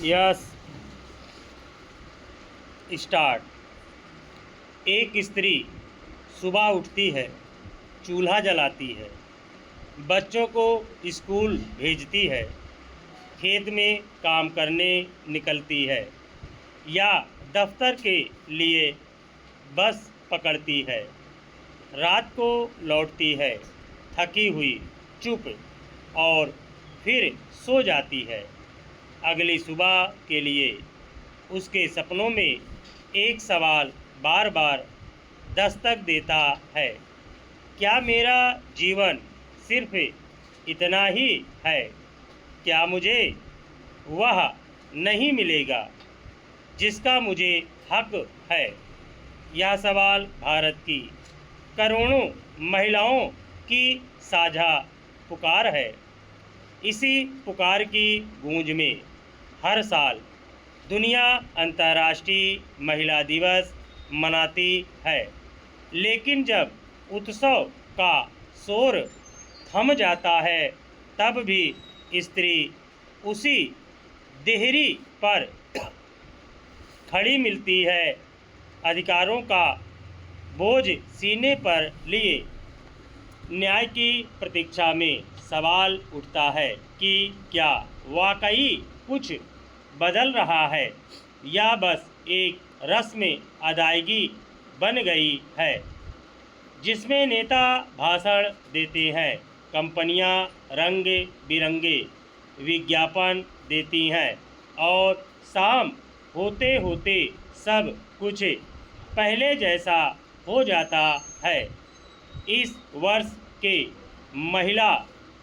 Yes start. एक स्त्री सुबह उठती है, चूल्हा जलाती है, बच्चों को स्कूल भेजती है, खेत में काम करने निकलती है या दफ्तर के लिए बस पकड़ती है। रात को लौटती है, थकी हुई, चुप, और फिर सो जाती है। अगली सुबह के लिए उसके सपनों में एक सवाल बार बार दस्तक देता है, क्या मेरा जीवन सिर्फ इतना ही है? क्या मुझे वह नहीं मिलेगा जिसका मुझे हक है? यह सवाल भारत की करोड़ों महिलाओं की साझा पुकार है। इसी पुकार की गूंज में हर साल दुनिया अंतर्राष्ट्रीय महिला दिवस मनाती है। लेकिन जब उत्सव का शोर थम जाता है, तब भी स्त्री उसी देहरी पर खड़ी मिलती है, अधिकारों का बोझ सीने पर लिए। न्याय की प्रतीक्षा में सवाल उठता है कि क्या वाकई कुछ बदल रहा है या बस एक रस्म अदायगी बन गई है जिसमें नेता भाषण देते हैं, कंपनियां रंग बिरंगे विज्ञापन देती हैं और शाम होते होते सब कुछ पहले जैसा हो जाता है। इस वर्ष के महिला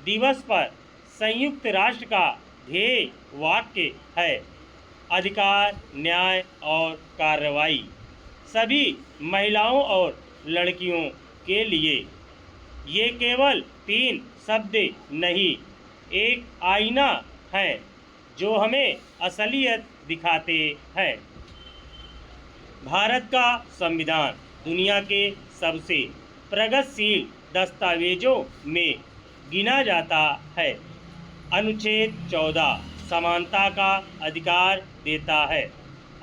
दिवस पर संयुक्त राष्ट्र का ध्येय वाक्य है, अधिकार, न्याय और कार्रवाई सभी महिलाओं और लड़कियों के लिए। ये केवल 3 शब्द नहीं, एक आईना है जो हमें असलियत दिखाते हैं। भारत का संविधान दुनिया के सबसे प्रगतिशील दस्तावेजों में गिना जाता है। अनुच्छेद 14 समानता का अधिकार देता है।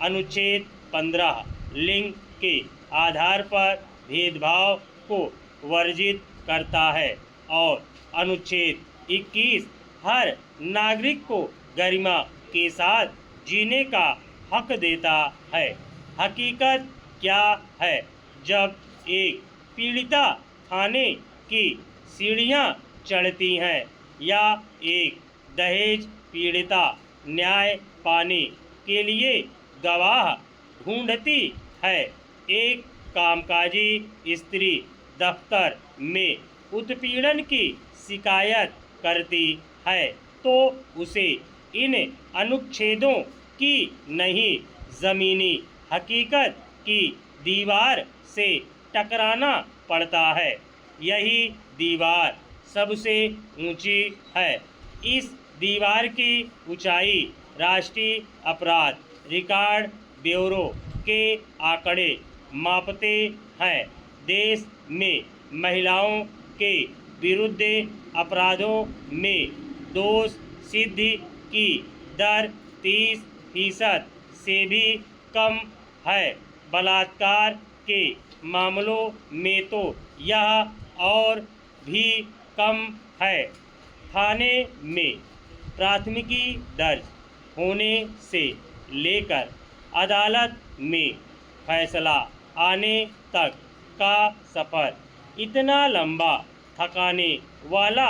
अनुच्छेद 15 लिंग के आधार पर भेदभाव को वर्जित करता है और अनुच्छेद 21 हर नागरिक को गरिमा के साथ जीने का हक देता है। हकीकत क्या है? जब एक पीड़िता थाने की सीढ़ियां चढ़ती हैं या एक दहेज पीड़िता न्याय पाने के लिए गवाह ढूंढती है, एक कामकाजी स्त्री दफ्तर में उत्पीड़न की शिकायत करती है, तो उसे इन अनुच्छेदों की नहीं, ज़मीनी हकीकत की दीवार से टकराना पड़ता है। यही दीवार सबसे ऊंची है। इस दीवार की ऊंचाई राष्ट्रीय अपराध रिकॉर्ड ब्यूरो के आंकड़े मापते हैं। देश में महिलाओं के विरुद्ध अपराधों में दोष सिद्धि की दर 30% से भी कम है। बलात्कार के मामलों में तो यह और भी कम है। थाने में प्राथमिकी दर्ज होने से लेकर अदालत में फैसला आने तक का सफ़र इतना लंबा, थकाने वाला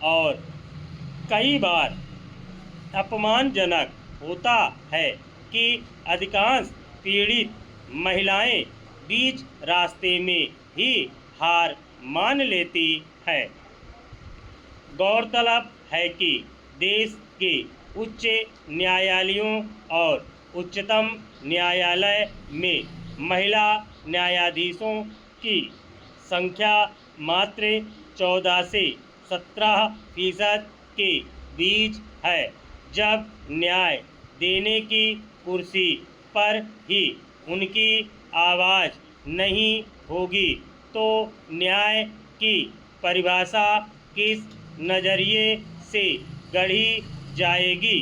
और कई बार अपमानजनक होता है कि अधिकांश पीड़ित महिलाएं बीच रास्ते में ही हार मान लेती हैं। गौरतलब है कि देश के उच्च न्यायालयों और उच्चतम न्यायालय में महिला न्यायाधीशों की संख्या मात्र 14 से 17% के बीच है। जब न्याय देने की कुर्सी पर ही उनकी आवाज़ नहीं होगी, तो न्याय की परिभाषा किस नज़रिए से गढ़ी जाएगी?